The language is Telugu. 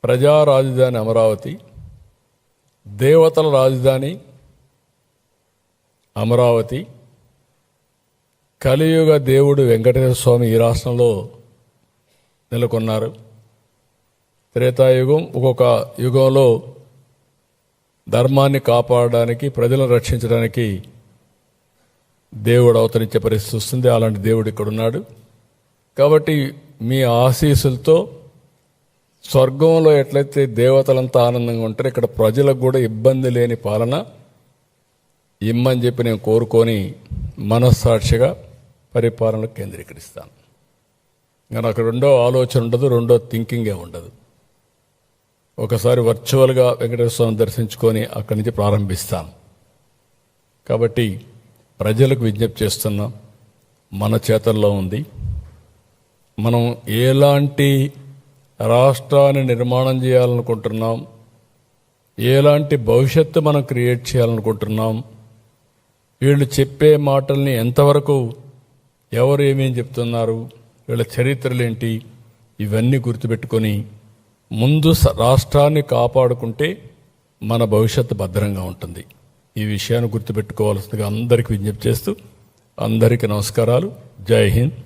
ప్రజా రాజధాని అమరావతి, దేవతల రాజధాని అమరావతి, కలియుగ దేవుడు వెంకటేశ్వర స్వామి ఈ రాష్ట్రంలో నెలకొన్నారు. త్రేతాయుగం ఒక్కొక్క యుగంలో ధర్మాన్ని కాపాడడానికి, ప్రజలను రక్షించడానికి దేవుడు అవతరించే పరిస్థితి వస్తుంది. అలాంటి దేవుడు ఇక్కడ ఉన్నాడు. కాబట్టి మీ ఆశీస్సులతో స్వర్గంలో ఎట్లయితే దేవతలంతా ఆనందంగా ఉంటారో ఇక్కడ ప్రజలకు కూడా ఇబ్బంది లేని పాలన ఇమ్మని చెప్పి నేను కోరుకొని మనస్సాక్షిగా పరిపాలనకు కేంద్రీకరిస్తాను. ఇంకా నాకు రెండో ఆలోచన ఉండదు, రెండో థింకింగే ఉండదు. ఒకసారి వర్చువల్గా వెంకటేశ్వర స్వామిని దర్శించుకొని అక్కడి నుంచి ప్రారంభిస్తాను. కాబట్టి ప్రజలకు విజ్ఞప్తి చేస్తున్నాం, మన చేతల్లో ఉంది. మనం ఎలాంటి రాష్ట్రాన్ని నిర్మాణం చేయాలనుకుంటున్నాం, ఎలాంటి భవిష్యత్తు మనం క్రియేట్ చేయాలనుకుంటున్నాం, వీళ్ళు చెప్పే మాటల్ని ఎంతవరకు ఎవరు ఏమేం చెప్తున్నారు, వీళ్ళ చరిత్రలేంటి, ఇవన్నీ గుర్తుపెట్టుకొని ముందు రాష్ట్రాన్ని కాపాడుకుంటే మన భవిష్యత్తు భద్రంగా ఉంటుంది. ఈ విషయాన్ని గుర్తుపెట్టుకోవాల్సిందిగా అందరికీ విజ్ఞప్తి చేస్తూ అందరికీ నమస్కారాలు. జై హింద్.